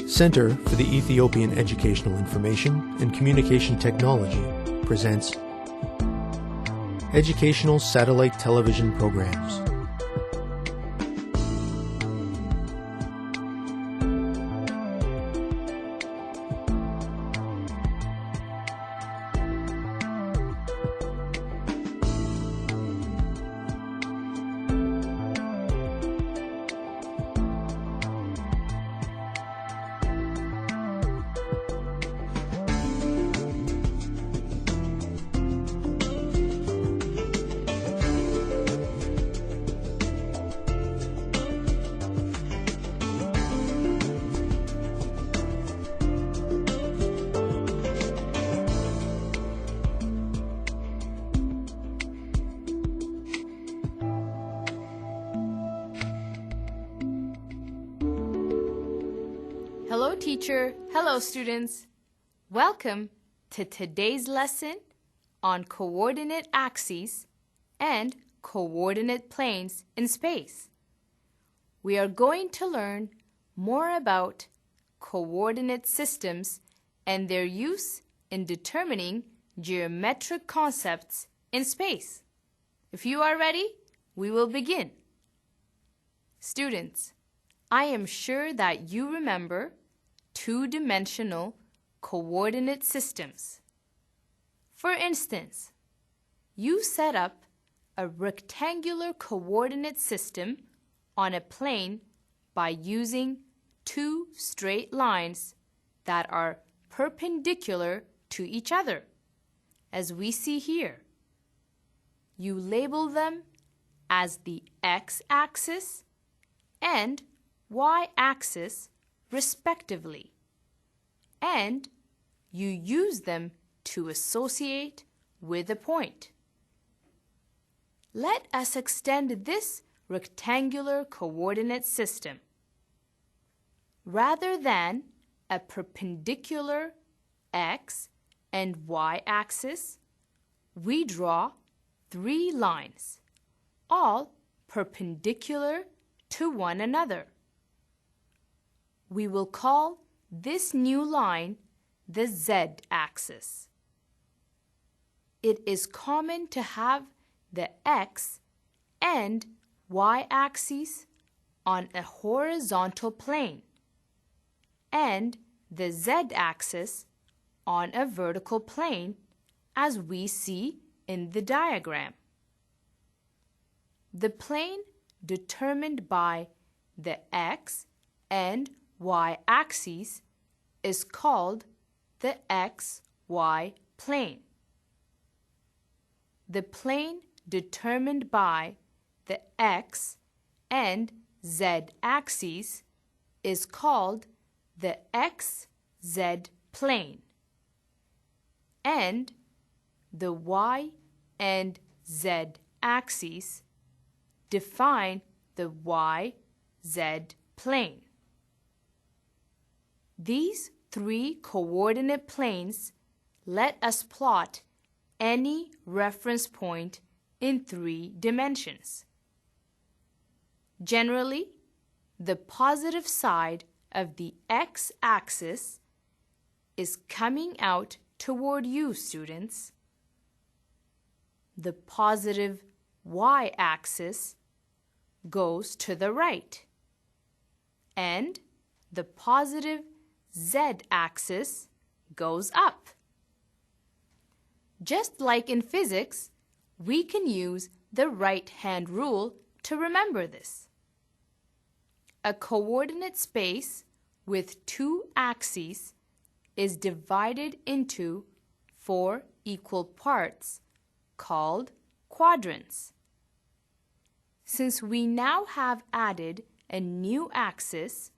Center for the Ethiopian Educational Information and Communication Technology presents Educational Satellite Television Programs. Hello teacher, hello students. Welcome to today's lesson on coordinate axes and coordinate planes in space. We are going to learn more about coordinate systems and their use in determining geometric concepts in space. If you are ready, we will begin. Students, I am sure that you remember two-dimensional coordinate systems. For instance, you set up a rectangular coordinate system on a plane by using two straight lines that are perpendicular to each other, as we see here. You label them as the x-axis and y-axis respectively, and you use them to associate with a point. Let us extend this rectangular coordinate system. Rather than a perpendicular x and y-axis, we draw three lines, all perpendicular to one another. We will call this new line the z-axis. It is common to have the x and y-axes on a horizontal plane and the z-axis on a vertical plane, as we see in the diagram. The plane determined by the x and y-axis is called the xy plane. The plane determined by the x and z-axis is called the xz plane, and the y and z axes define the yz plane. These three coordinate planes let us plot any reference point in 3 dimensions. Generally, the positive side of the x-axis is coming out toward you, students. The positive y-axis goes to the right, and the positive z-axis goes up. Just like in physics, we can use the right-hand rule to remember this. A coordinate space with two axes is divided into 4 equal parts called quadrants. Since we now have added a new axis,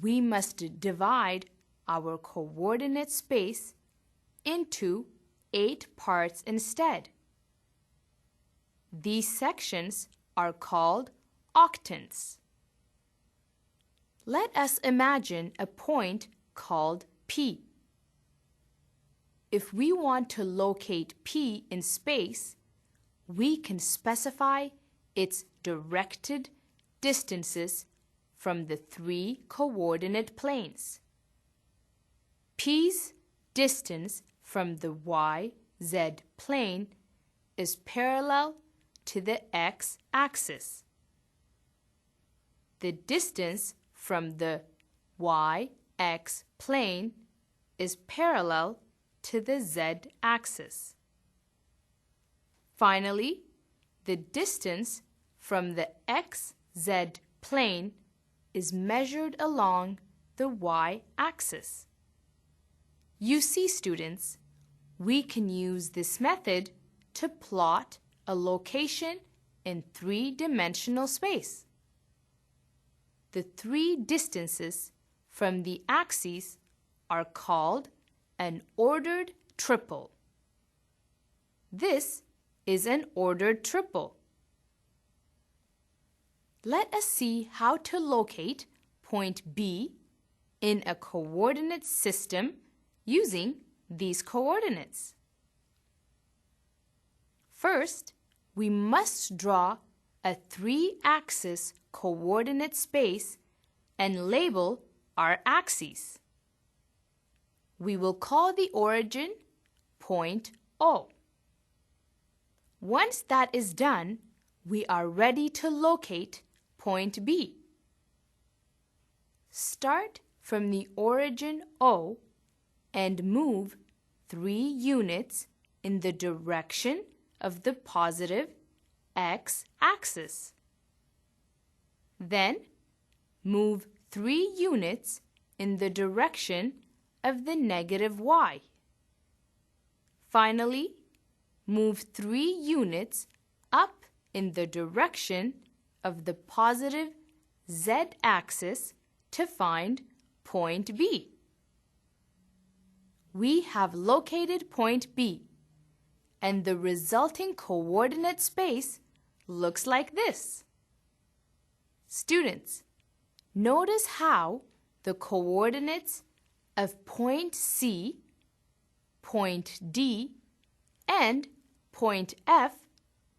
we must divide our coordinate space into 8 parts instead. These sections are called octants. Let us imagine a point called P. If we want to locate P in space, we can specify its directed distances from the 3 coordinate planes. P's distance from the y-z plane is parallel to the x-axis. The distance from the y-x plane is parallel to the z-axis. Finally, the distance from the xz plane is measured along the y-axis. You see, students, we can use this method to plot a location in 3-dimensional space. The 3 distances from the axes are called an ordered triple. This is an ordered triple. Let us see how to locate point B in a coordinate system using these coordinates. First, we must draw a 3-axis coordinate space and label our axes. We will call the origin point O. Once that is done, we are ready to locate point B. Start from the origin O and move 3 units in the direction of the positive x-axis. Then, move 3 units in the direction of the negative y. Finally, move 3 units up in the direction of the positive z-axis to find point B. We have located point B, and the resulting coordinate space looks like this. Students, notice how the coordinates of point C, point D, and point F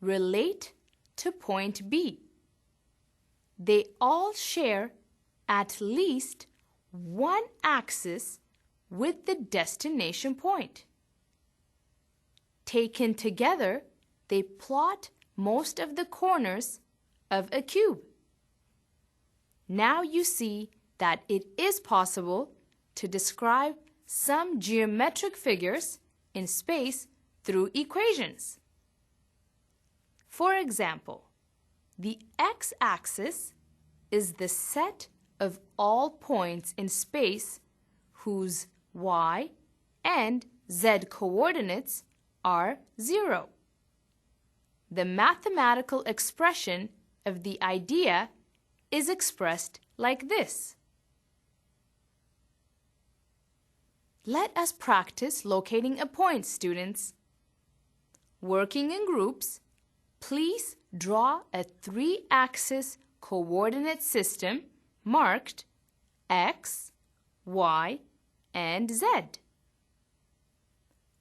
relate to point B. They all share at least one axis with the destination point. Taken together, they plot most of the corners of a cube. Now you see that it is possible to describe some geometric figures in space through equations. For example, the x-axis is the set of all points in space whose y and z coordinates are 0. The mathematical expression of the idea is expressed like this. Let us practice locating a point, students. Working in groups, please draw a 3-axis coordinate system marked x, y, and z.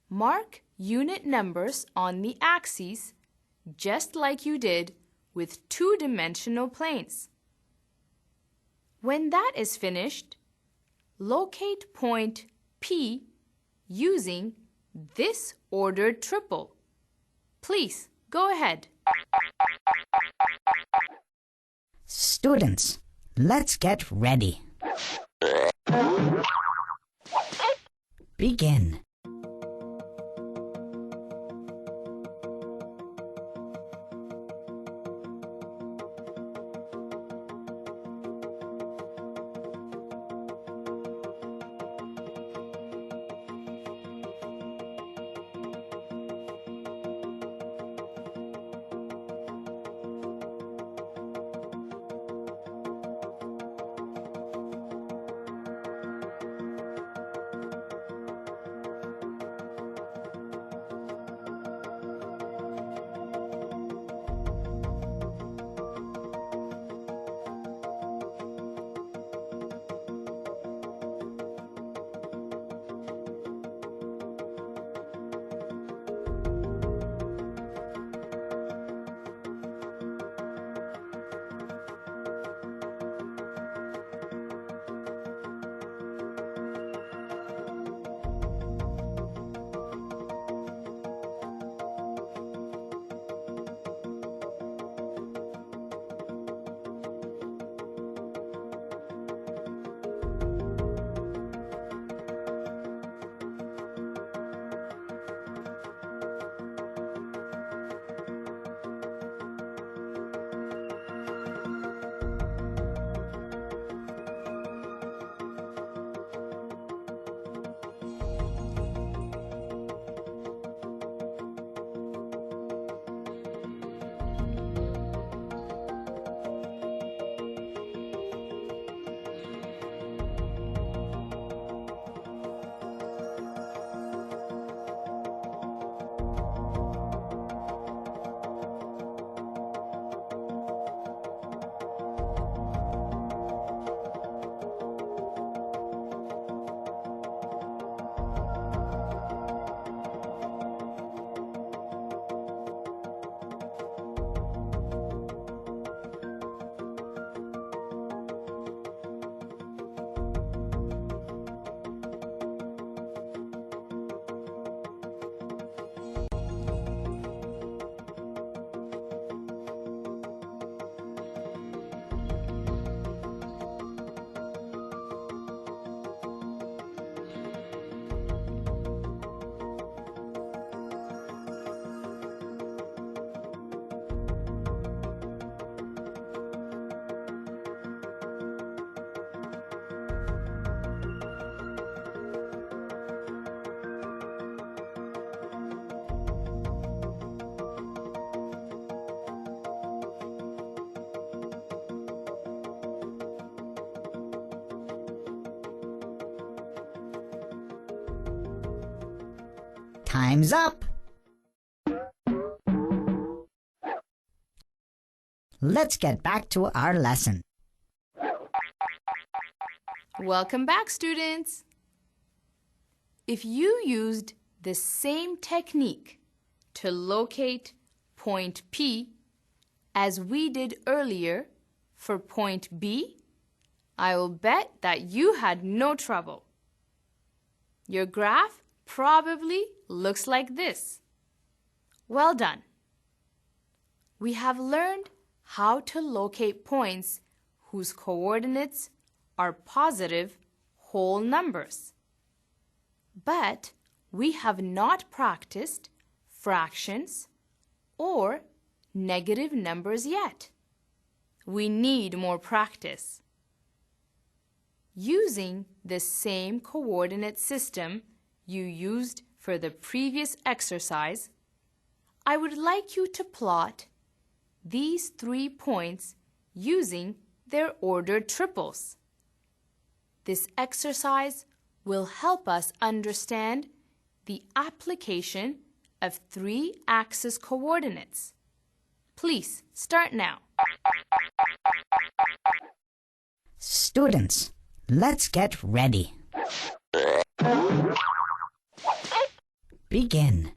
Mark unit numbers on the axes just like you did with 2-dimensional planes. When that is finished, locate point P using this ordered triple. Please go ahead. Students, let's get ready. Begin. Time's up. Let's get back to our lesson. Welcome back, students. If you used the same technique to locate point P as we did earlier for point B, I will bet that you had no trouble. Your graph probably looks like this. Well done. We have learned how to locate points whose coordinates are positive whole numbers. But we have not practiced fractions or negative numbers yet. We need more practice. Using the same coordinate system you used for the previous exercise, I would like you to plot these 3 points using their ordered triples. This exercise will help us understand the application of 3-axis coordinates. Please start now. Students, let's get ready. Begin.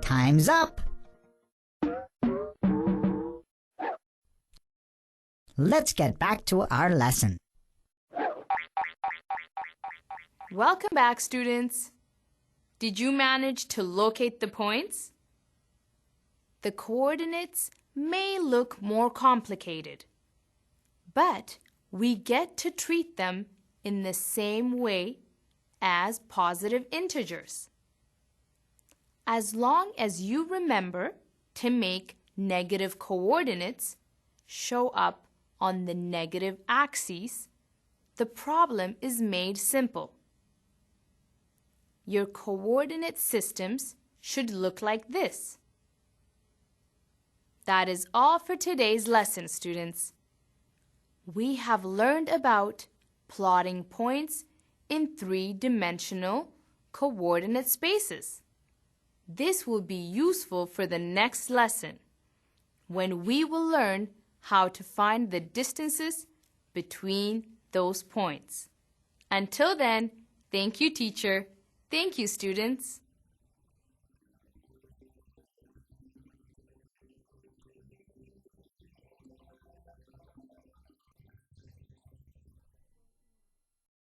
Time's up. Let's get back to our lesson. Welcome back, students. Did you manage to locate the points? The coordinates may look more complicated, but we get to treat them in the same way as positive integers. As long as you remember to make negative coordinates show up on the negative axes, the problem is made simple. Your coordinate systems should look like this. That is all for today's lesson, students. We have learned about plotting points in three-dimensional coordinate spaces. This will be useful for the next lesson, when we will learn how to find the distances between those points. Until then, thank you, teacher. Thank you, students.